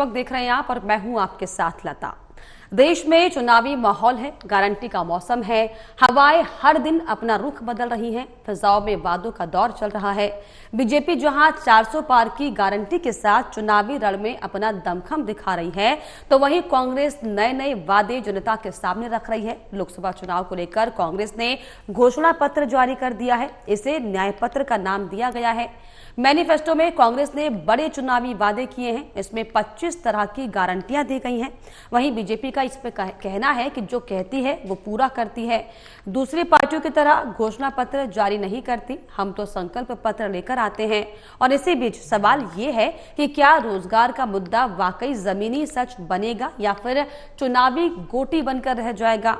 वक्त देख रहे हैं आप और मैं हूं आपके साथ लता। देश में चुनावी माहौल है, गारंटी का मौसम है, हवाएं हर दिन अपना रुख बदल रही हैं, फिजाओं में वादों का दौर चल रहा है। बीजेपी जहां 400 पार की गारंटी के साथ चुनावी रण में अपना दमखम दिखा रही है, तो वहीं कांग्रेस नए नए वादे जनता के सामने रख रही है। लोकसभा चुनाव को लेकर कांग्रेस ने घोषणा पत्र जारी कर दिया है। इसे न्याय पत्र का नाम दिया गया है। मैनिफेस्टो में कांग्रेस ने बड़े चुनावी वादे किए हैं। इसमें 25 तरह की गारंटियां दी गई हैं। वहीं बीजेपी का इस पे कहना है कि जो कहती है वो पूरा करती है। दूसरी पार्टियों की तरह घोषणा पत्र जारी नहीं करती, हम तो संकल्प पत्र लेकर आते हैं। और इसी बीच सवाल ये है कि क्या रोजगार का मुद्दा वाकई जमीनी सच बनेगा या फिर चुनावी गोटी बनकर रह जाएगा।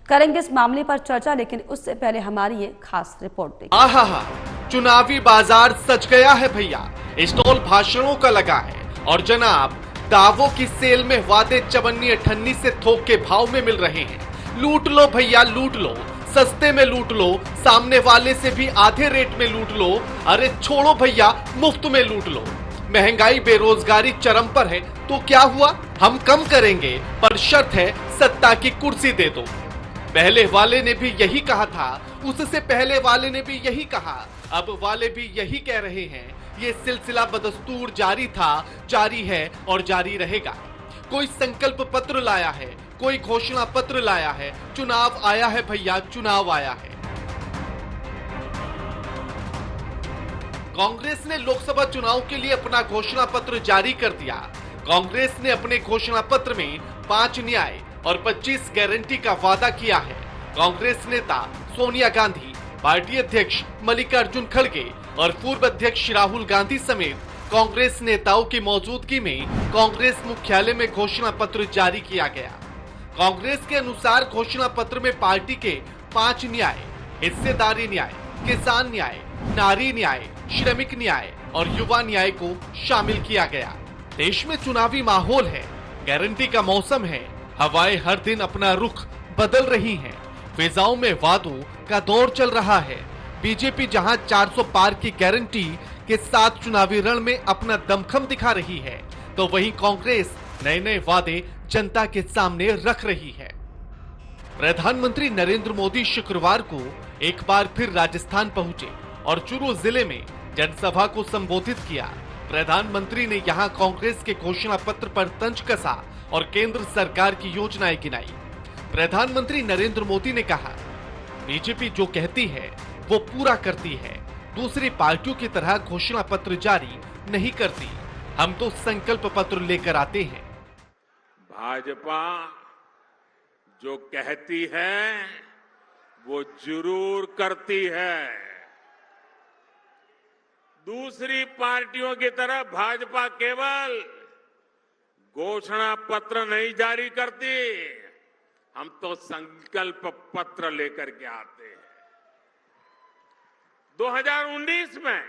करेंगे इस मामले पर चर्चा, लेकिन उससे पहले हमारी ये खास रिपोर्ट देखिए। चुनावी बाजार सज गया है भैया, स्टॉल भाषणों का लगा है और जनाब दावों की सेल में वादे चवन्नी अठन्नी से थोक के भाव में मिल रहे हैं। लूट लो भैया लूट लो, सस्ते में लूट लो, सामने वाले से भी आधे रेट में लूट लो, अरे छोड़ो भैया मुफ्त में लूट लो। महंगाई बेरोजगारी चरम पर है तो क्या हुआ, हम कम करेंगे पर शर्त है सत्ता की कुर्सी दे दो। पहले वाले ने भी यही कहा था, उससे पहले वाले ने भी यही कहा, अब वाले भी यही कह रहे हैं। ये सिलसिला बदस्तूर जारी था, जारी है और जारी रहेगा। कोई संकल्प पत्र लाया है, कोई घोषणा पत्र लाया है, चुनाव आया है भैया, चुनाव आया है। कांग्रेस ने लोकसभा चुनाव के लिए अपना घोषणा पत्र जारी कर दिया। कांग्रेस ने अपने घोषणा पत्र में 5 न्याय और 25 गारंटी का वादा किया है। कांग्रेस नेता सोनिया गांधी, पार्टी अध्यक्ष मल्लिकार्जुन खड़गे और पूर्व अध्यक्ष राहुल गांधी समेत कांग्रेस नेताओं की मौजूदगी में कांग्रेस मुख्यालय में घोषणा पत्र जारी किया गया। कांग्रेस के अनुसार घोषणा पत्र में पार्टी के 5 न्याय, हिस्सेदारी न्याय, किसान न्याय, नारी न्याय, श्रमिक न्याय और युवा न्याय को शामिल किया गया। देश में चुनावी माहौल है, गारंटी का मौसम है, हवाएं हर दिन अपना रुख बदल रही हैं, फिजाओं में वादों का दौर चल रहा है। बीजेपी जहां 400 पार की गारंटी के साथ चुनावी रण में अपना दमखम दिखा रही है, तो वहीं कांग्रेस नए नए वादे जनता के सामने रख रही है। प्रधानमंत्री नरेंद्र मोदी शुक्रवार को एक बार फिर राजस्थान पहुंचे और चूरू जिले में जनसभा को संबोधित किया। प्रधानमंत्री ने यहां कांग्रेस के घोषणा पत्र पर तंज कसा और केंद्र सरकार की योजनाएं गिनाई। प्रधानमंत्री नरेंद्र मोदी ने कहा, बीजेपी जो कहती है वो पूरा करती है, दूसरी पार्टियों की तरह घोषणा पत्र जारी नहीं करती, हम तो संकल्प पत्र लेकर आते हैं। भाजपा जो कहती है वो जरूर करती है। दूसरी पार्टियों की तरह भाजपा केवल घोषणा पत्र नहीं जारी करती, हम तो संकल्प पत्र लेकर के आते हैं। 2019 में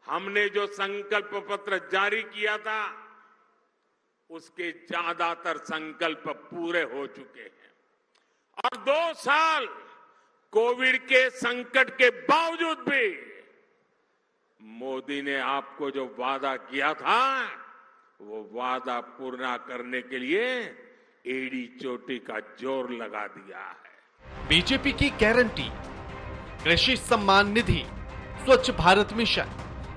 हमने जो संकल्प पत्र जारी किया था उसके ज्यादातर संकल्प पूरे हो चुके हैं और 2 साल कोविड के संकट के बावजूद भी मोदी ने आपको जो वादा किया था वो वादा पूरा करने के लिए एड़ी चोटी का जोर लगा दिया है। बीजेपी की गारंटी, कृषि सम्मान निधि, स्वच्छ भारत मिशन,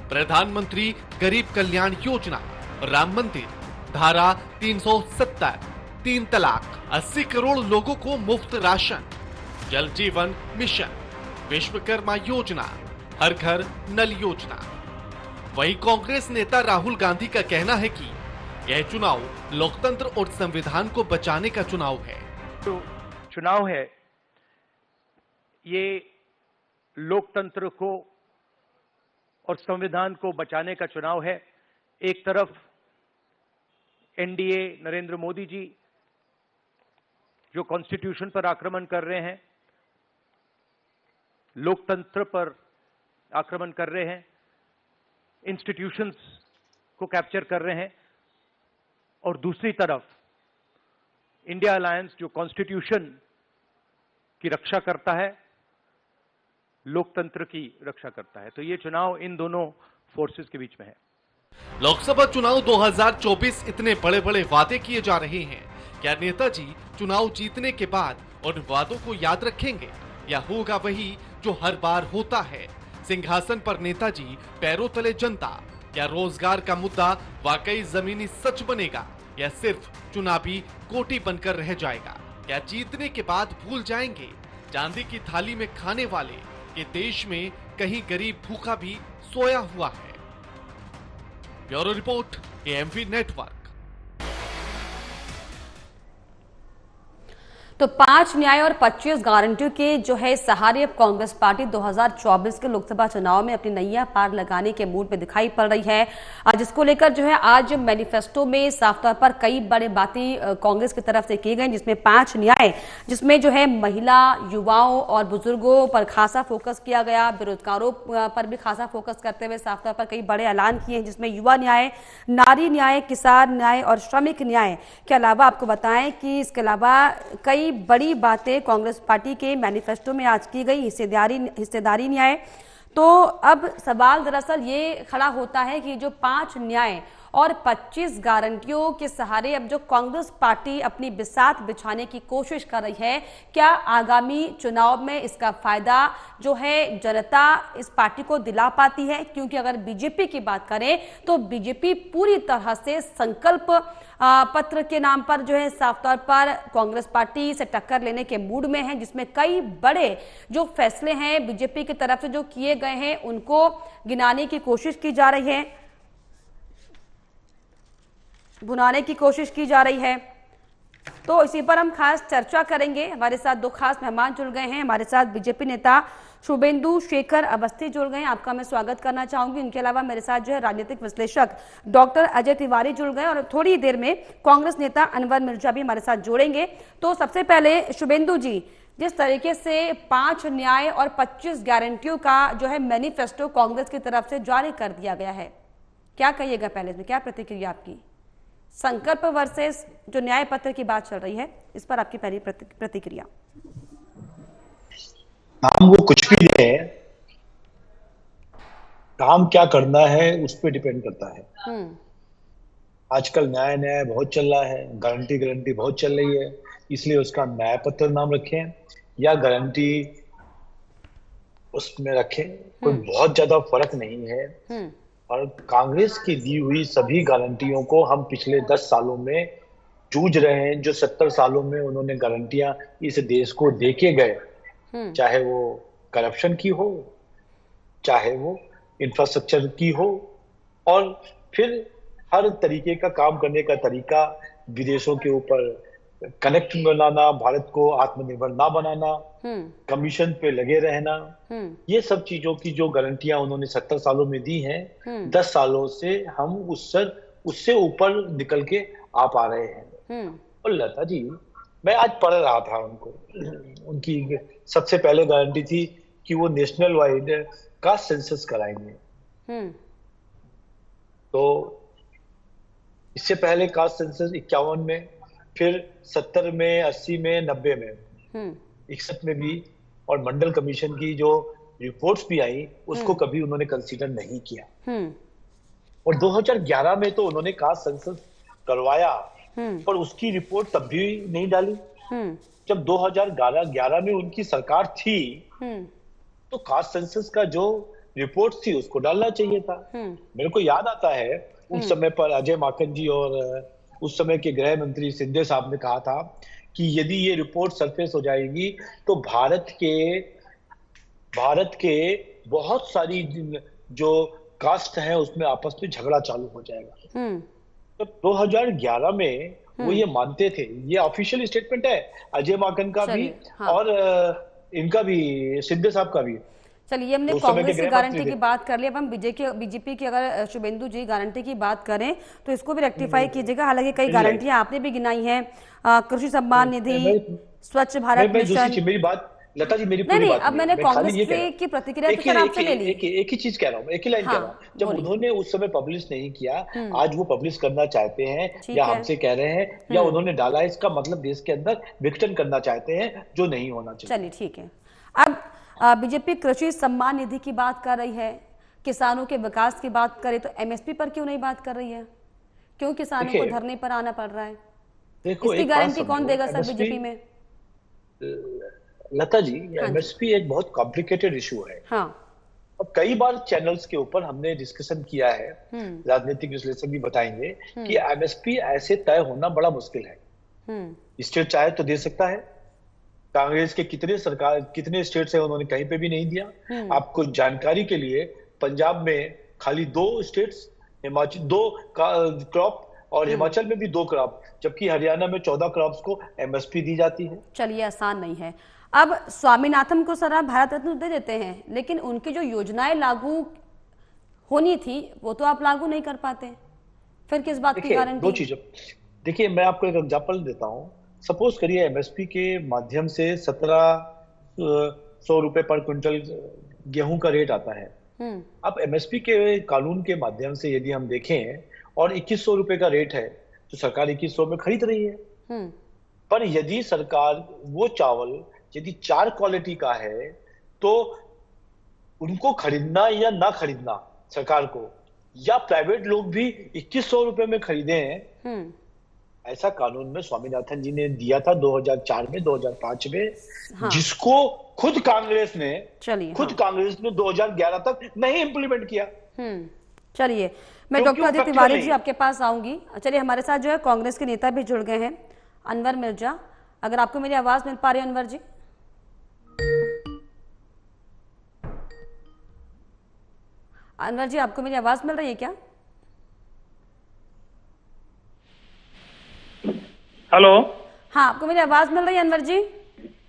प्रधानमंत्री गरीब कल्याण योजना, राम मंदिर, धारा 370, 3 तलाक, 80 करोड़ लोगों को मुफ्त राशन, जल जीवन मिशन, विश्वकर्मा योजना, हर घर नल योजना। वहीं कांग्रेस नेता राहुल गांधी का कहना है कि यह चुनाव लोकतंत्र और संविधान को बचाने का चुनाव है। तो चुनाव है, ये लोकतंत्र को और संविधान को बचाने का चुनाव है। एक तरफ एनडीए नरेंद्र मोदी जी जो कॉन्स्टिट्यूशन पर आक्रमण कर रहे हैं, लोकतंत्र पर आक्रमण कर रहे हैं, इंस्टीट्यूशंस को कैप्चर कर रहे हैं, और दूसरी तरफ इंडिया अलायंस जो कॉन्स्टिट्यूशन की रक्षा करता है, लोकतंत्र की रक्षा करता है। तो ये चुनाव इन दोनों फोर्सेस के बीच में है। लोकसभा चुनाव 2024 इतने बड़े बड़े वादे किए जा रहे हैं, क्या नेताजी चुनाव जीतने के बाद उन वादों को याद रखेंगे या होगा वही जो हर बार होता है, सिंहासन पर नेताजी पैरों तले जनता? क्या रोजगार का मुद्दा वाकई जमीनी सच बनेगा या सिर्फ चुनावी कोटी बनकर रह जाएगा? क्या जीतने के बाद भूल जाएंगे चांदी की थाली में खाने वाले कि देश में कहीं गरीब भूखा भी सोया हुआ है? Bureau report, AMV network. तो 5 न्याय और 25 गारंटियों के जो है सहारे अब कांग्रेस पार्टी 2024 के लोकसभा चुनाव में अपनी नैया पार लगाने के मूड में दिखाई पड़ रही है, जिसको लेकर जो है आज मैनिफेस्टो में साफ तौर पर कई बड़े बातें कांग्रेस की तरफ से की गई, जिसमें 5 न्याय, जिसमें जो है महिला, युवाओं और बुजुर्गों पर खासा फोकस किया गया, बेरोजगारों पर भी खासा फोकस करते हुए साफ तौर पर कई बड़े ऐलान किए हैं, जिसमें युवा न्याय, नारी न्याय, किसान न्याय और श्रमिक न्याय के अलावा आपको बताएं कि इसके अलावा कई बड़ी बातें कांग्रेस पार्टी के मैनिफेस्टो में आज की गई। हिस्सेदारी न्याय। तो अब सवाल दरअसल ये खड़ा होता है कि जो 5 न्याय और 25 गारंटियों के सहारे अब जो कांग्रेस पार्टी अपनी बिसात बिछाने की कोशिश कर रही है, क्या आगामी चुनाव में इसका फायदा जो है जनता इस पार्टी को दिला पाती है? क्योंकि अगर बीजेपी की बात करें तो बीजेपी पूरी तरह से संकल्प पत्र के नाम पर जो है साफ तौर पर कांग्रेस पार्टी से टक्कर लेने के मूड में है, जिसमें कई बड़े जो फैसले हैं बीजेपी की तरफ से जो किए गए हैं उनको गिनाने की कोशिश की जा रही है, भुनाने की कोशिश की जा रही है। तो इसी पर हम खास चर्चा करेंगे। हमारे साथ 2 खास मेहमान जुड़ गए हैं। हमारे साथ बीजेपी नेता शुभेंदु शेखर अवस्थी जुड़ गए हैं, आपका मैं स्वागत करना चाहूंगी। इनके अलावा मेरे साथ जो है राजनीतिक विश्लेषक डॉक्टर अजय तिवारी जुड़ गए और थोड़ी देर में कांग्रेस नेता अनवर मिर्जा भी हमारे साथ जोड़ेंगे। तो सबसे पहले शुभेंदु जी, जिस तरीके से 5 न्याय और 25 गारंटियों का जो है मैनिफेस्टो कांग्रेस की तरफ से जारी कर दिया गया है, क्या कहिएगा? पहले इसमें क्या प्रतिक्रिया आपकी? संकल्प वर्सेस जो न्याय पत्र की बात चल रही है, इस पर आपकी पहली प्रतिक्रिया। नाम वो कुछ भी दे, काम क्या करना है उस पर डिपेंड करता है। आजकल न्याय बहुत चल रहा है, गारंटी बहुत चल रही है, इसलिए उसका न्याय पत्र नाम रखें या गारंटी उसमें रखें, कोई बहुत ज्यादा फर्क नहीं है। और कांग्रेस की दी हुई सभी गारंटियों को हम पिछले 10 सालों में जूझ रहे हैं। जो 70 सालों में उन्होंने गारंटियां इस देश को देके गए, चाहे वो करप्शन की हो, चाहे वो इंफ्रास्ट्रक्चर की हो, और फिर हर तरीके का काम करने का तरीका, विदेशों के ऊपर कनेक्ट बनाना, भारत को आत्मनिर्भर ना बनाना, कमीशन पे लगे रहना, ये सब चीजों की जो गारंटियां उन्होंने 70 सालों में दी हैं, 10 सालों से हम उससे ऊपर निकल के आ पा रहे हैं। और लता जी, मैं आज पढ़ रहा था उनकी सबसे पहले गारंटी थी कि वो नेशनल वाइड कास्ट सेंसस कराएंगे। तो इससे पहले कास्ट सेंसस 51 में, फिर 70 में, 80 में, 90 में, 61 में भी, और मंडल कमीशन की जो रिपोर्ट्स भी आई उसको कभी उन्होंने कंसीडर नहीं किया। और 2011 में तो उन्होंने कास्ट सेंसस करवाया, पर उसकी रिपोर्ट तब भी नहीं डाली। जब 2011 में उनकी सरकार थी तो कास्ट सेंसस का जो रिपोर्ट थी उसको डालना चाहिए था। मेरे को याद आता है उस समय पर अजय माकन जी और उस समय के गृह मंत्री सिंधे साहब ने कहा था कि यदि ये रिपोर्ट सरफेस हो जाएगी तो भारत के बहुत सारी जो कास्ट है उसमें आपस में झगड़ा चालू हो जाएगा। तो 2011 में वो ये मानते थे, ये ऑफिशियल स्टेटमेंट है अजय माकन का भी, हाँ। और इनका भी, सिंधे साहब का भी। चलिए, हमने कांग्रेस की गारंटी की बात कर ली, अब हम बीजेपी की अगर शुभेंदु जी गारंटी की बात करें तो इसको भी रेक्टिफाई कीजिएगा। हालांकि कई गारंटियां आपने भी गिनाई हैं, कृषि सम्मान निधि, स्वच्छ भारत मिशन। मेरी बात लता जी, मेरी पूरी बात, अब मैंने कांग्रेस की प्रतिक्रिया तो आपसे ले ली। एक ही चीज कह रहा हूँ, एक ही लाइन कह रहा हूँ। जब उन्होंने उस समय पब्लिश नहीं किया, आज वो पब्लिश करना चाहते हैं या हमसे कह रहे हैं या उन्होंने डाला है, इसका मतलब देश के अंदर विघटन करना चाहते हैं, जो नहीं होना चाहिए। चलिए ठीक है। अब बीजेपी कृषि सम्मान निधि की बात कर रही है, किसानों के विकास की बात करें तो एमएसपी पर क्यों नहीं बात कर रही है? क्यों किसानों को धरने पर आना पड़ रहा है? देखो, इसकी गारंटी कौन देगा सर बीजेपी में? लता जी, एमएसपी एक बहुत कॉम्प्लिकेटेड इशू है। हाँ। अब कई बार चैनल्स के ऊपर हमने डिस्कशन किया है, राजनीतिक विश्लेषक भी बताएंगे कि एमएसपी ऐसे तय होना बड़ा मुश्किल है। स्टेट चाहे तो दे सकता है, कांग्रेस के कितने स्टेट्स है उन्होंने कहीं पे भी नहीं दिया। आपको जानकारी के लिए पंजाब में खाली 2 स्टेट्स, हिमाचल 2 क्रॉप और हिमाचल में भी 2 क्रॉप, जबकि हरियाणा में 14 क्रॉप्स को एमएसपी दी जाती है। चलिए, आसान नहीं है। अब स्वामीनाथन को सर आप भारत रत्न दे देते हैं, लेकिन उनकी जो योजनाएं लागू होनी थी वो तो आप लागू नहीं कर पाते, फिर किस बात की गारंटी? 2 चीजें देखिए, मैं आपको एक एग्जांपल देता हूं। सपोज करिए एमएसपी के माध्यम से 1700 रुपए पर क्विंटल गेहूं का रेट आता है। अब एमएसपी के कानून के माध्यम से यदि हम देखें और 2100 रुपए का रेट है तो सरकार 2100 में खरीद रही है। पर यदि सरकार वो चावल यदि 4 क्वालिटी का है तो उनको खरीदना या ना खरीदना सरकार को, या प्राइवेट लोग भी 2100 रुपए में खरीदे हैं, ऐसा कानून में स्वामीनाथन जी ने दिया था 2004 में, 2005 में। हाँ। जिसको खुद कांग्रेस ने 2011 तक नहीं इंप्लीमेंट किया। चलिए, मैं डॉक्टर अजय तिवारी जी आपके पास आऊंगी। चलिए, हमारे साथ जो है कांग्रेस के नेता भी जुड़ गए हैं, अनवर मिर्जा। अगर आपको मेरी आवाज मिल पा रही है अनवर जी? अनवर जी, आपको मेरी आवाज मिल रही है क्या? हेलो। हाँ, आपको मेरी आवाज मिल रही है अनवर जी?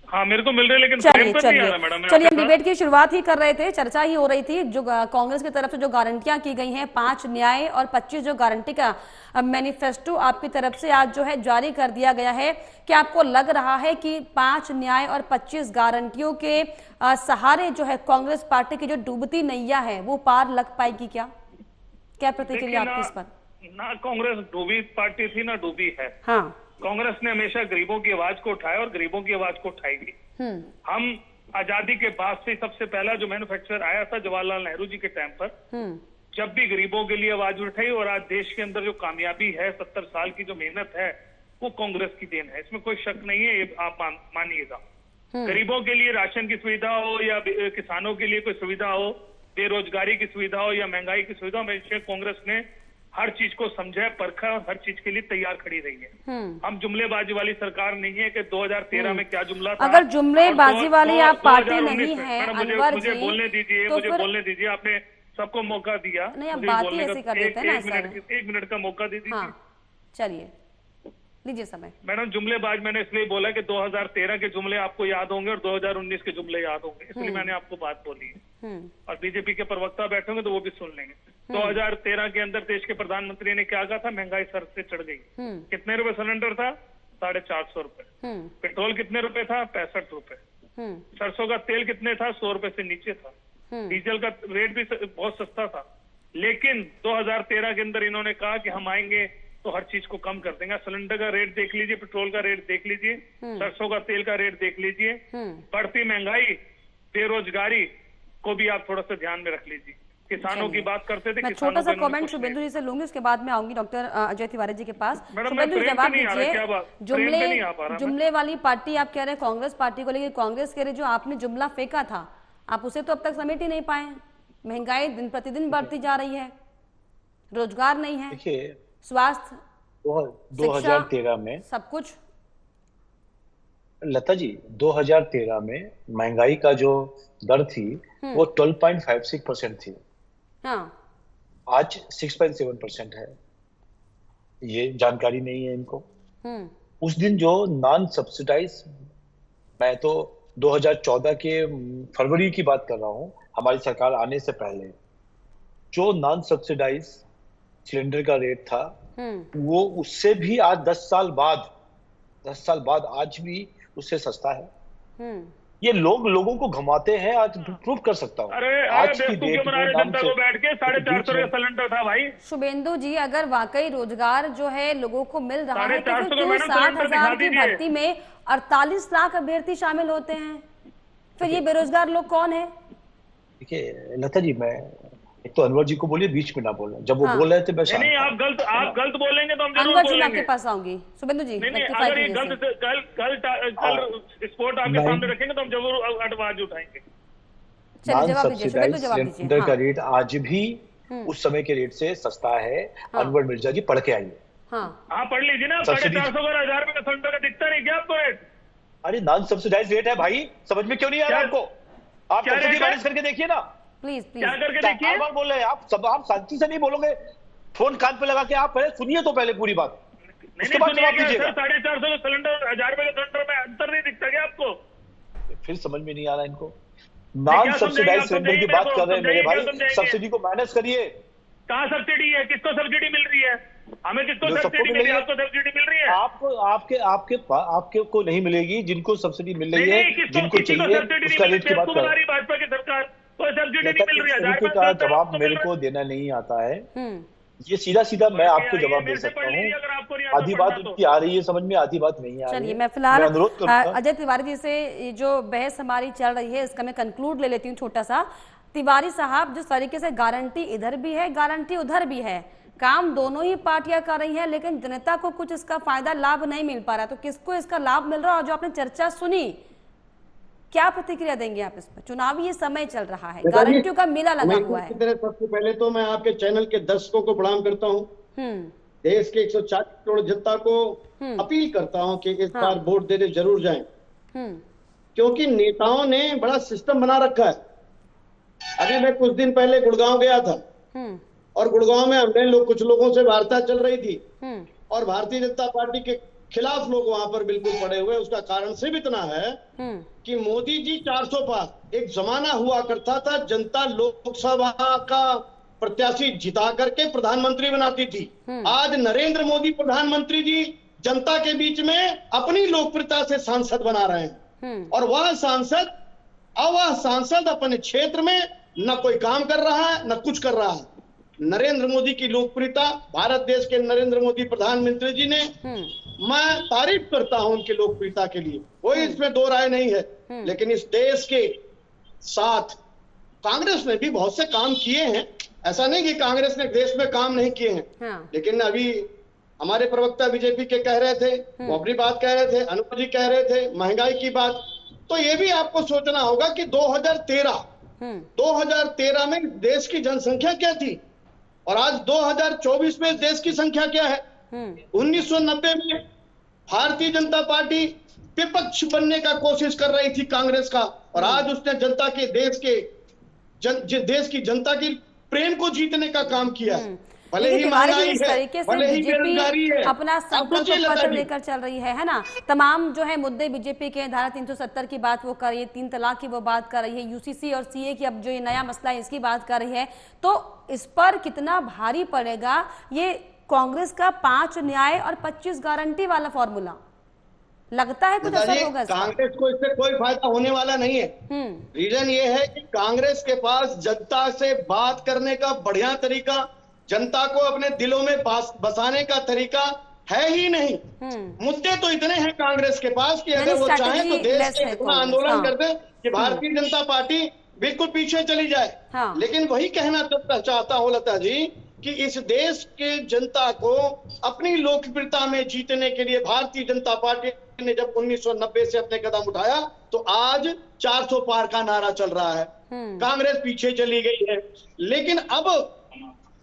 हाँ, मेरे को मिल रही है, लेकिन टाइम पर नहीं आ रहा मैडम। चलिए, हम डिबेट की शुरुआत ही कर रहे थे, चर्चा ही हो रही थी। जो कांग्रेस की तरफ से जो गारंटियां की गई हैं, 5 न्याय और 25 जो गारंटी का मैनिफेस्टो आपकी तरफ से आज जो है जारी कर दिया गया है, क्या आपको लग रहा है कि 5 न्याय और 25 गारंटियों के सहारे जो है कांग्रेस पार्टी की जो डूबती नैया है वो पार लग पाएगी? क्या प्रतिक्रिया आपकी इस पर? ना कांग्रेस डूबी पार्टी थी ना डूबी है। हाँ, कांग्रेस ने हमेशा गरीबों की आवाज को उठाया और गरीबों की आवाज को उठाएगी। हम आजादी के बाद से सबसे पहला जो मैन्युफैक्चर आया था जवाहरलाल नेहरू जी के टाइम पर, जब भी गरीबों के लिए आवाज उठाई, और आज देश के अंदर जो कामयाबी है, 70 साल की जो मेहनत है, वो कांग्रेस की देन है, इसमें कोई शक नहीं है, ये आप मानिएगा। गरीबों के लिए राशन की सुविधा हो या किसानों के लिए कोई सुविधा हो, बेरोजगारी की सुविधा हो या महंगाई की सुविधा, हमेशा कांग्रेस ने हर चीज को समझा, परखा और हर चीज के लिए तैयार खड़ी रही है। हम जुमलेबाजी वाली सरकार नहीं है कि 2013 में क्या जुमला था। अगर जुमलेबाजी वाली आप पार्टी नहीं है अनवर मुझे बोलने दीजिए, तो मुझे बोलने दीजिए। आपने सबको मौका दिया, नहीं, आप बात ही ऐसे कर देते हैं ना सर। 1 मिनट का मौका दीजिए। हाँ, चलिए, लीजिए समय। मैडम, जुमलेबाज मैंने इसलिए बोला कि 2013 के जुमले आपको याद होंगे और 2019 के जुमले याद होंगे, इसलिए मैंने आपको बात बोली है। और बीजेपी के प्रवक्ता बैठे होंगे तो वो भी सुन लेंगे। 2013 के अंदर देश के प्रधानमंत्री ने क्या कहा था? महंगाई सर से चढ़ गई। कितने रुपए सिलेंडर था? 450 रुपए। पेट्रोल कितने रुपए था? 65 रुपए। सरसों का तेल कितने था? 100 रुपए से नीचे था। डीजल का रेट भी बहुत सस्ता था। लेकिन 2013 के अंदर इन्होंने कहा कि हम आएंगे तो हर चीज को कम कर देंगे। सिलेंडर का रेट देख लीजिए, पेट्रोल का रेट देख लीजिए, सरसों का तेल का रेट देख लीजिए। बढ़ती महंगाई, बेरोजगारी को भी आप थोड़ा सा ध्यान में रख लीजिए। किसानों की बात करते थे, मैं छोटा सा कमेंट शुभेंदु जी से लूंगी, उसके बाद में आऊंगी डॉक्टर अजय तिवारी जी के पास। शुभेंदु जी, जवाब दीजिए। जुमले वाली पार्टी आप कह रहे हैं कांग्रेस पार्टी को, लेकिन कांग्रेस कह रहे जो आपने जुमला फेंका था आप उसे तो अब तक समेट ही नहीं पाए। महंगाई दिन प्रतिदिन बढ़ती जा रही है, रोजगार नहीं है, स्वास्थ्य, 2013 में सब कुछ। लता जी, 2013 में महंगाई का जो दर थी वो 12.56% थी। हाँ। आज 6.7% है। ये जानकारी नहीं है इनको। उस दिन जो नॉन सब्सिडाइज, मैं तो 2014 के फरवरी की बात कर रहा हूं, हमारी सरकार आने से पहले जो नॉन सब्सिडाइज सिलेंडर का रेट था वो उससे भी आज 10 साल बाद आज भी उससे सस्ता है। ये लोगों को घुमाते हैं, आज प्रूव कर सकता हूँ। आज की डेट को बैठ के 450 रुपए सिलेंडर था भाई। शुभेंदु जी, अगर वाकई रोजगार जो है लोगों को मिल रहा है तो क्यों 60,000 की भर्ती में 48 लाख अभ्यर्थी शामिल होते हैं? फिर ये बेरोजगार लोग कौन है? देखिए लता जी, मैं एक तो अनवर जी को बोलिए बीच में ना बोलना, जब वो बोल रहे थे मैं नहीं, आप गलत बोलेंगे तो हम जरूर अनवर जी मैं बोलेंगे। आपके पास आऊंगी, शुभेंदु जी नहीं, rectify अगर ये कीजिए गलत इसे। कल स्पोर्ट आपके सामने रखेंगे तो हम जरूर आवाज उठाएंगे। चलिए जवाब दीजिए, शुभेंदु सब्सिडाइज जवाब सिलेंडर दीजिए। का रेट आज भी उस समय के रेट से सस्ता है। अनवर मिर्जा जी पढ़ के आइए। हाँ पढ़ लीजिए ना, सब्सिडी 450 और 1000 रुपए का सिलेंडर का दिखता नहीं क्या आपको रेट? अरे नॉन सब्सिडाइज रेट है भाई, समझ में क्यों नहीं आ रहा आपको? आप क्या सब्सिडी रेट है? माइनस करके देखिए ना। प्लीज क्या प्लीज करके बार देखिए? बार बोल रहे हैं आप शांति से नहीं बोलोगे। फोन कान पे लगा के आप पहले सुनिए तो पहले पूरी बात, उसके बाद जवाब दीजिएगा। 450 का सिलेंडर 1000 रुपए का सिलेंडर में अंतर नहीं दिखता क्या आपको? फिर समझ में नहीं आ रहा इनको। नॉन सब्सिडाइज सिलेंडर की बात कर रहे हैं मेरे भाई, सब्सिडी को माइनस करिए। कहाँ सब्सिडी है? किसको सब्सिडी मिल रही है? हमें किसको जो सबको सब्सिडी मिल मिल रही रही है? है। आपको सब्सिडी मिल रही है? आपके को नहीं मिलेगी, जिनको सब्सिडी मिल रही है, नहीं, जिनको किसी को चाहिए सब्सिडी उसका नहीं रेट की बात मिल कर रही। भाजपा की सरकार कोई सब्सिडी नहीं मिल रही है। तरीके का जवाब मेरे को देना नहीं आता है। ये सीधा सीधा मैं आपको जवाब दे सकता हूँ। आधी बात उनकी आ रही है समझ में, आधी बात नहीं आ रही है। चलिए मैं फिलहाल अनुरोध करूंगा अजय तिवारी जी से ये जो बहस हमारी चल रही है इसका मैं कंक्लूड ले लेती हूँ छोटा सा। तिवारी साहब, जिस तरीके से गारंटी इधर भी है गारंटी उधर भी है, काम दोनों ही पार्टियां कर रही हैं, लेकिन जनता को कुछ इसका फायदा लाभ नहीं मिल पा रहा, तो किसको इसका लाभ मिल रहा है? और जो आपने चर्चा सुनी, क्या प्रतिक्रिया देंगे आप इस पर? चुनावी ये समय चल रहा है, गारंटियों का मेला लगा हुआ है। सबसे पहले तो मैं आपके चैनल के दर्शकों को प्रणाम करता हूँ। देश के 140 करोड़ जनता को अपील करता हूँ कि इस बार वोट देने जरूर जाएं, क्योंकि नेताओं ने बड़ा सिस्टम बना रखा है। अभी मैं कुछ दिन पहले गुड़गांव गया था और गुड़गांव में हमने कुछ लोगों से वार्ता चल रही थी और भारतीय जनता पार्टी के खिलाफ लोग वहां पर बिल्कुल पड़े हुए। उसका कारण सिर्फ इतना है कि मोदी जी 400 पार। एक जमाना हुआ करता था जनता लोकसभा का प्रत्याशी जिता करके प्रधानमंत्री बनाती थी। आज नरेंद्र मोदी प्रधानमंत्री जी जनता के बीच में अपनी लोकप्रियता से सांसद बना रहे हैं और वह सांसद अपने क्षेत्र में न कोई काम कर रहा है न कुछ कर रहा है। नरेंद्र मोदी की लोकप्रियता, भारत देश के नरेंद्र मोदी प्रधानमंत्री जी ने, मैं तारीफ करता हूं उनकी लोकप्रियता के लिए, कोई इसमें दो राय नहीं है। लेकिन इस देश के साथ कांग्रेस ने भी बहुत से काम किए हैं, ऐसा नहीं कि कांग्रेस ने देश में काम नहीं किए हैं। लेकिन अभी हमारे प्रवक्ता बीजेपी के कह रहे थे, वो अपनी बात कह रहे थे, अनुप जी कह रहे थे महंगाई की बात, तो ये भी आपको सोचना होगा कि 2013 में देश की जनसंख्या क्या थी और आज 2024 में देश की संख्या क्या है। 1990 में भारतीय जनता पार्टी विपक्ष बनने का कोशिश कर रही थी कांग्रेस का, और आज उसने जनता के देश की जनता की प्रेम को जीतने का काम किया है। भले ही महंगाई इस है, तरीके से भले ही बेरोजगारी बीजेपी है, अपना संकल्प पत्र लेकर चल रही है ना। तमाम जो है मुद्दे बीजेपी के, धारा 370 की बात वो कर रही है, 3 तलाक की वो बात कर रही है, यूसीसी और सीए की अब जो ये नया मसला है इसकी बात कर रही है, तो इस पर कितना भारी पड़ेगा ये कांग्रेस का 5 न्याय और 25 गारंटी वाला फॉर्मूला? लगता है कुछ असर होगा इसका? कांग्रेस को इससे कोई फायदा होने वाला नहीं है। रीजन ये है कि कांग्रेस के पास जनता से बात करने का बढ़िया तरीका, जनता को अपने दिलों में बसाने का तरीका है ही नहीं। मुद्दे तो इतने हैं कांग्रेस के पास कि अगर वो चाहे तो देश के इतना आंदोलन कर दे कि भारतीय जनता पार्टी बिल्कुल पीछे चली जाए। लेकिन वही कहना चाहता हूं लता जी कि इस देश के जनता को अपनी लोकप्रियता में जीतने के लिए भारतीय जनता पार्टी ने जब 1990 से अपने कदम उठाया तो आज 400 पार का नारा चल रहा है। कांग्रेस पीछे चली गई है, लेकिन अब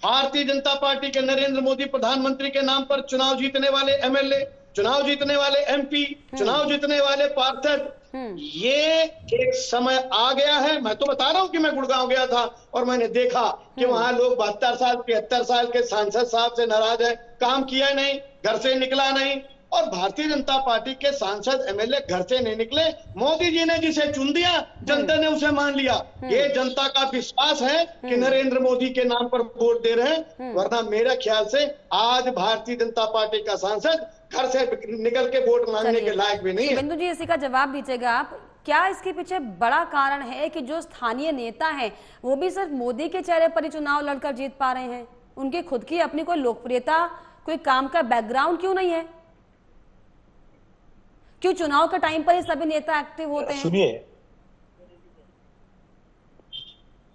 भारतीय जनता पार्टी के नरेंद्र मोदी प्रधानमंत्री के नाम पर चुनाव जीतने वाले एमएलए, चुनाव जीतने वाले एमपी, चुनाव जीतने वाले पार्षद, ये एक समय आ गया है। मैं तो बता रहा हूं कि मैं गुड़गांव गया था और मैंने देखा कि वहां लोग 72 साल 73 साल के सांसद साहब से नाराज है, काम किया नहीं, घर से निकला नहीं। और भारतीय जनता पार्टी के सांसद एमएलए घर से नहीं निकले, मोदी जी ने जिसे चुन दिया जनता ने उसे मान लिया। ये जनता का विश्वास है कि नरेंद्र मोदी के नाम पर वोट दे रहे हैं, वरना मेरे ख्याल से आज भारतीय जनता पार्टी का सांसद घर से निकल के वोट मांगने के लायक भी नहीं है। बिंदु जी इसी का जवाब दीजिएगा आप, क्या इसके पीछे बड़ा कारण है कि जो स्थानीय नेता हैं वो भी सिर्फ मोदी के चेहरे पर ही चुनाव लड़कर जीत पा रहे हैं? उनकी खुद की अपनी कोई लोकप्रियता, कोई काम का बैकग्राउंड क्यों नहीं है? क्यों चुनाव के टाइम पर ही सभी नेता एक्टिव होते हैं? सुनिए,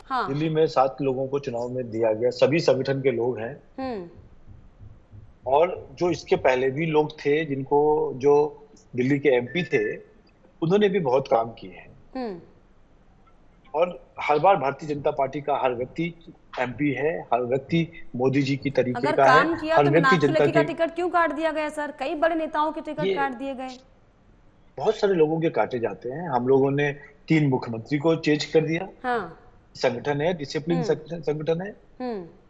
हाँ। दिल्ली में 7 लोगों को चुनाव में दिया गया, सभी संगठन के लोग हैं। और जो इसके पहले भी लोग थे, जिनको जो दिल्ली के एमपी थे, उन्होंने भी बहुत काम किए हैं। और हर बार भारतीय जनता पार्टी का हर व्यक्ति एमपी है, हर व्यक्ति मोदी जी की तरीके अगर का काम है। किया हर तो व्यक्ति मीनाक्षी जनता लेखी का की, टिकट क्यों काट दिया गया सर? कई बड़े नेताओं के टिकट काट दिए गए। बहुत सारे लोगों के काटे जाते हैं। हम लोगों ने 3 मुख्यमंत्री को चेंज कर दिया। हाँ। संगठन है, डिसिप्लिन संगठन है।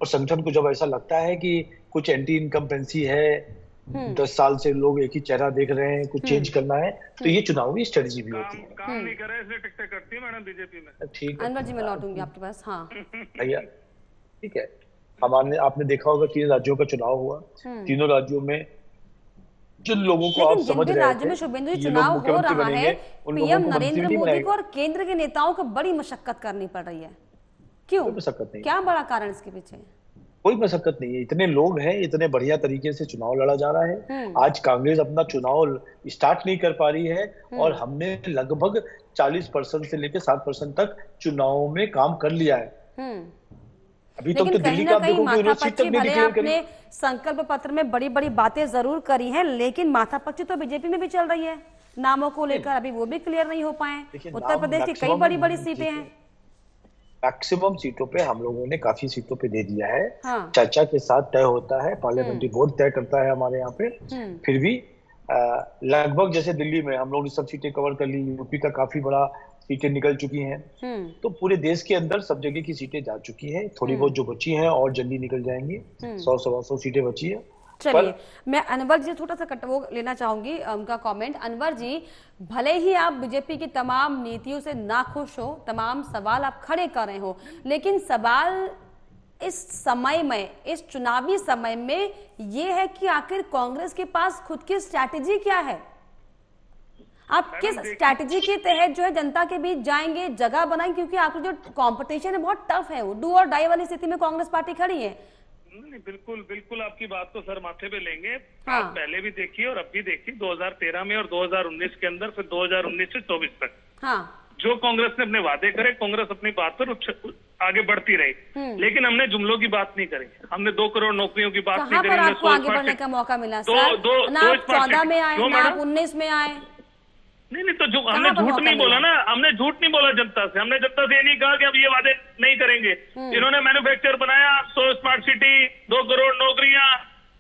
और संगठन को जब ऐसा लगता है कि कुछ एंटी इनकम्पेंसी है, 10 साल से लोग एक ही चेहरा देख रहे हैं, कुछ चेंज करना है, तो ये चुनावी स्ट्रेटजी भी होती है। काम नहीं कर रहे इसलिए टिकटें कटती है मैडम बीजेपी में। ठीक है अनवर जी, मैं लौटूंगी आपके पास। हाँ भैया, ठीक है। आपने देखा होगा 3 राज्यों का चुनाव हुआ। तीनों राज्यों में जिन लोगों को आप समझ रहे थे, राज्य में शुभेंदु जी चुनाव हो रहा है, पीएम नरेंद्र मोदी को और केंद्र के नेताओं को बड़ी मशक्कत करनी पड़ रही है। क्यों? कोई मशक्कत नहीं, क्या बड़ा कारण इसके पीछे? कोई मशक्कत नहीं है। इतने लोग हैं, इतने बढ़िया तरीके से चुनाव लड़ा जा रहा है। आज कांग्रेस अपना चुनाव स्टार्ट नहीं कर पा रही है, और हमने लगभग 40% से लेकर 60% तक चुनाव में काम कर लिया है। अभी तक तो दिल्ली का देखो कि उन्होंने सीट तक नहीं डिक्लेयर करी। आपने संकल्प पत्र में बड़ी बड़ी बातें जरूर करी हैं, लेकिन माथापच्ची तो बीजेपी में भी चल रही है नामों को लेकर। अभी वो भी क्लियर नहीं हो पाए। उत्तर प्रदेश की कई बड़ी बड़ी सीटें हैं। मैक्सिमम सीटों पे हम लोगों ने काफी सीटों पे दे दिया है। हाँ। चर्चा के साथ तय होता है, पार्लियामेंट्री बोर्ड तय करता है हमारे यहाँ पे। फिर भी लगभग जैसे दिल्ली में हम लोग ने सब सीटें कवर कर ली, यूपी का काफी बड़ा सीटें निकल चुकी हैं। तो पूरे देश के अंदर सब जगह की सीटें जा चुकी हैं। थोड़ी बहुत जो बची हैं और जल्दी निकल जाएंगी। 100-125 सीटें बची है। चलिए, मैं अनवर जी थोड़ा सा वो लेना चाहूंगी उनका कमेंट। अनवर जी, भले ही आप बीजेपी की तमाम नीतियों से नाखुश हो, तमाम सवाल आप खड़े कर रहे हो, लेकिन सवाल इस समय में, इस चुनावी समय में ये है कि आखिर कांग्रेस के पास खुद की स्ट्रैटेजी क्या है? आप किस स्ट्रैटेजी के तहत जो है जनता के बीच जाएंगे, जगह बनाएंगे? क्योंकि आपकी जो कंपटीशन है बहुत टफ है, वो डू और डाई वाली स्थिति में कांग्रेस पार्टी खड़ी है। नहीं, बिल्कुल आपकी बात को सर माथे पे लेंगे। हाँ। आप पहले भी देखिए और अब भी देखिए, 2013 में और 2019 के अंदर, फिर 2019 से 24 तक। हाँ। जो कांग्रेस ने अपने वादे करे, कांग्रेस अपनी बात पर आगे बढ़ती रही, लेकिन हमने जुमलों की बात नहीं करी। हमने 2 करोड़ नौकरियों की बात नहीं करी। कहां पर आपको आगे बढ़ने का मौका मिला सर? ना आप 14 में आए, ना आप 19 में आए। नहीं, तो हमने झूठ नहीं बोला ना, हमने झूठ नहीं बोला जनता से। हमने जनता से ये नहीं कहा कि अब ये वादे नहीं करेंगे। इन्होंने मैन्युफैक्चर बनाया, 100 स्मार्ट सिटी, 2 करोड़ नौकरियां,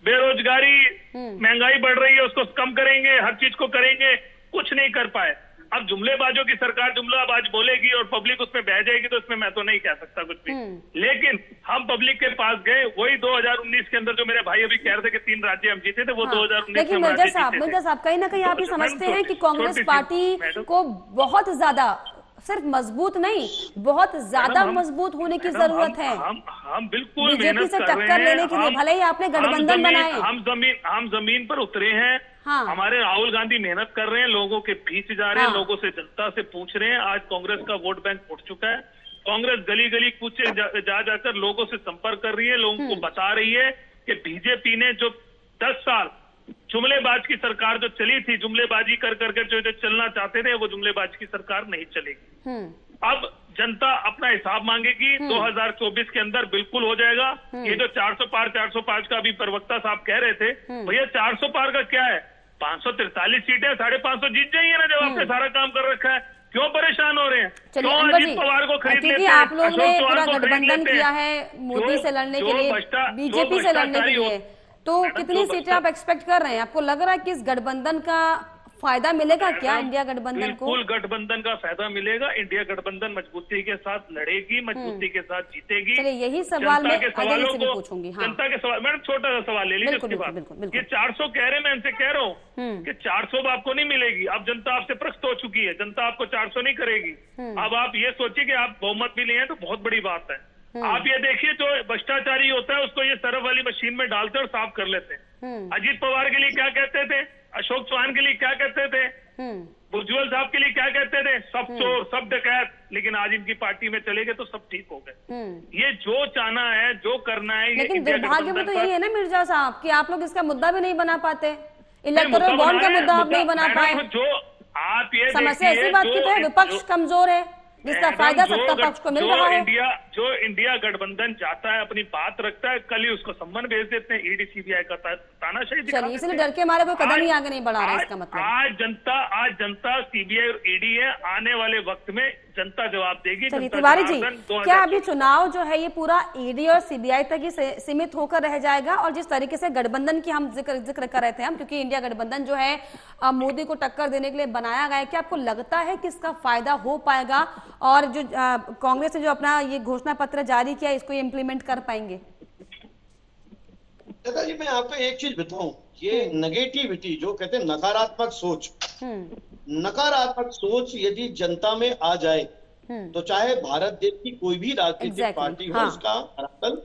बेरोजगारी, महंगाई बढ़ रही है, उसको कम करेंगे, हर चीज को करेंगे, कुछ नहीं कर पाए। अब जुमलेबाजों की सरकार जुमलाबाज बोलेगी और पब्लिक उसमें बह जाएगी, तो उसमें मैं तो नहीं कह सकता कुछ भी। लेकिन हम पब्लिक के पास गए, वही 2019 के अंदर जो मेरे भाई अभी कह रहे थे कि 3 राज्य हम जीते थे, वो 2019 लेकिन मिर्जा साहब कहीं ना कहीं आप ये समझते हैं कि कांग्रेस पार्टी को बहुत ज्यादा, सिर्फ मजबूत नहीं, बहुत ज्यादा मजबूत होने की जरूरत है। हम बिल्कुल बीजेपी से टक्कर लेने के लिए भले ही आपने गठबंधन बनाए, हम जमीन पर उतरे हैं। हाँ। हमारे राहुल गांधी मेहनत कर रहे हैं, लोगों के बीच जा रहे हैं, लोगों से, जनता से पूछ रहे हैं। आज कांग्रेस का वोट बैंक उठ चुका है। कांग्रेस गली गली कूचे जा जाकर लोगों से संपर्क कर रही है, लोगों को बता रही है कि बीजेपी ने जो 10 साल जुमलेबाज की सरकार जो चली थी, जुमलेबाजी कर करके जो चलना चाहते थे, वो जुमलेबाज की सरकार नहीं चलेगी। अब जनता अपना हिसाब मांगेगी। 2024 के अंदर बिल्कुल हो जाएगा। ये जो 405 का अभी प्रवक्ता साहब कह रहे थे, भैया 400 पार का क्या है? 543 सीटें, 550 जीत जाइए ना, जब आपने सारा काम कर रखा है। क्यों परेशान हो रहे हैं? क्यों अजीत पवार को खरीद लेते हैं? आप लोगों ने पूरा गठबंधन किया है मोदी से लड़ने के लिए, बीजेपी से लड़ने के लिए, तो कितनी सीटें आप एक्सपेक्ट कर रहे हैं? आपको लग रहा है कि इस गठबंधन का फायदा मिलेगा क्या इंडिया गठबंधन को? बिल्कुल गठबंधन का फायदा मिलेगा। इंडिया गठबंधन मजबूती के साथ लड़ेगी, मजबूती के साथ जीतेगी। चलिए, यही सवाल मैं अजय से भी पूछूंगी। हाँ। जनता के सवाल, मैडम छोटा सा सवाल ले लीजिए उसके बाद। ये 400 कह रहे हैं, मैं इनसे कह रहा हूँ कि 400 आपको नहीं मिलेगी। अब जनता आपसे प्रश्न हो चुकी है, जनता आपको 400 नहीं करेगी। अब आप ये सोचिए कि आप बहुमत भी लिए हैं तो बहुत बड़ी बात है। आप ये देखिए, जो भ्रष्टाचारी होता है उसको ये सरफ वाली मशीन में डालते और साफ कर लेते हैं। अजीत पवार के लिए क्या कहते थे, अशोक चौहान के लिए क्या कहते थे, उज्ज्वल साहब के लिए क्या कहते थे? सब चोर, सब डकैत। लेकिन आज इनकी पार्टी में चले गए तो सब ठीक हो गए। ये जो चाहना है, जो करना है, लेकिन दुर्भाग्य में तो यही है ना मिर्जा साहब कि आप लोग इसका मुद्दा भी नहीं बना पाते। इलेक्टोरल बॉन्ड का मुद्दा आप नहीं बना पाए। जो आप ये समस्या ऐसी बात की तो है, विपक्ष कमजोर है, जिसका फायदा सत्ता पक्ष को मिल रहा है। जो इंडिया गठबंधन चाहता है, अपनी बात रखता है, कल ही उसको सम्मन भेज देते हैं, ईडी सीबीआई का तानाशाही दिखा देते हैं। इसलिए डर के मारे कोई कदम ही आगे नहीं बढ़ा रहा है, इसका मतलब आज जनता सीबीआई और ईडी है, आने वाले वक्त में जनता जवाब देगी। तिवारी जी, क्या अभी चुनाव जो है ये पूरा ईडी और सीबीआई तक ही सीमित होकर रह जाएगा? और जिस तरीके से गठबंधन की हम जिक्र कर रहे थे हम, क्योंकि इंडिया गठबंधन जो है मोदी को टक्कर देने के लिए बनाया गया है, क्या आपको लगता है कि इसका फायदा हो पाएगा और जो कांग्रेस ने जो अपना ये घोषणा पत्र जारी किया इसको इम्प्लीमेंट कर पाएंगे? दादाजी, मैं आपको एक चीज बताऊं, ये नेगेटिविटी जो कहते हैं नकारात्मक सोच, नकारात्मक सोच यदि जनता में आ जाए तो चाहे भारत देश की कोई भी राजनीतिक पार्टी हो, उसका धरातल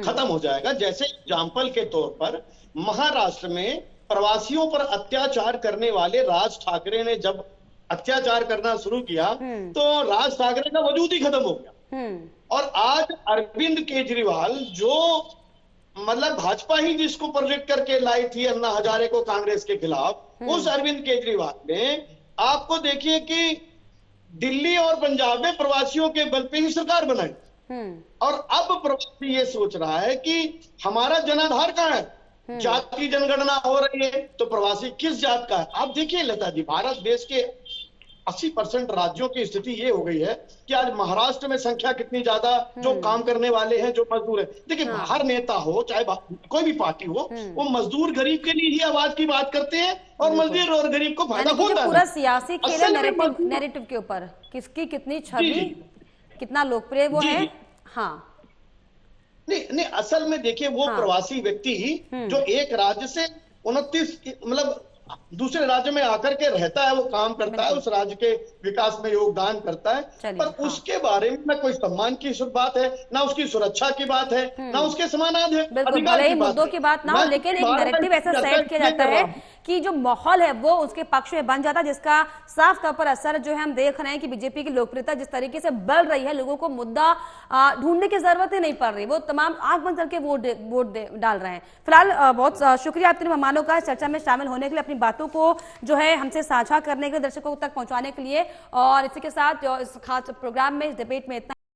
खत्म हो जाएगा। जैसे एग्जाम्पल के तौर पर महाराष्ट्र में प्रवासियों पर अत्याचार करने वाले राज ठाकरे ने जब अत्याचार करना शुरू किया तो राज ठाकरे का वजूद ही खत्म हो गया। और आज अरविंद केजरीवाल, जो मतलब भाजपा ही जिसको प्रोजेक्ट करके लाई थी अन्ना हजारे को कांग्रेस के खिलाफ, उस अरविंद केजरीवाल ने आपको देखिए कि दिल्ली और पंजाब में प्रवासियों के बल पे ही सरकार बनाई। और अब प्रवासी ये सोच रहा है कि हमारा जनाधार कहाँ है, जाति जनगणना हो रही है तो प्रवासी किस जात का है। आप देखिए लता जी, भारत देश के 80% राज्यों की स्थिति ये हो गई है कि आज महाराष्ट्र में संख्या कितनी ज्यादा जो काम करने वाले हैं, जो मजदूर है। देखिए, बाहर नेता हो चाहे कोई भी पार्टी हो, वो मजदूर गरीब के लिए ही आवाज की बात करते हैं और मजदूर और गरीब को फायदा होता है। पूरा सियासी खेल है नैरेटिव के ऊपर, किसकी कितनी छवि, कितना लोकप्रिय वो है। हाँ, नहीं, असल में देखिए वो प्रवासी व्यक्ति जो एक राज्य से 29 मतलब दूसरे राज्य में आकर के रहता है, वो काम करता है, उस राज्य के विकास में योगदान करता है, पर उसके बारे में ना कोई सम्मान की बात है, ना उसकी सुरक्षा की बात है, ना उसके समानाधिकार की मुद्दों की बात ना हो, लेकिन एक नैरेटिव ऐसा सेट किया जाता है कि जो माहौल है वो उसके पक्ष में बन जाता है, जिसका साफ तौर पर असर जो है हम देख रहे हैं कि बीजेपी की लोकप्रियता जिस तरीके से बढ़ रही है, लोगों को मुद्दा ढूंढने की जरूरत ही नहीं पड़ रही, वो तमाम आंख बंद करके वोट डाल रहे हैं। फिलहाल बहुत शुक्रिया आप तीनों मेहमानों का चर्चा में शामिल होने के लिए, अपनी बातों को जो है हमसे साझा करने के लिए, दर्शकों तक पहुंचाने के लिए। और इसी के साथ इस खास प्रोग्राम में, इस डिबेट में इतना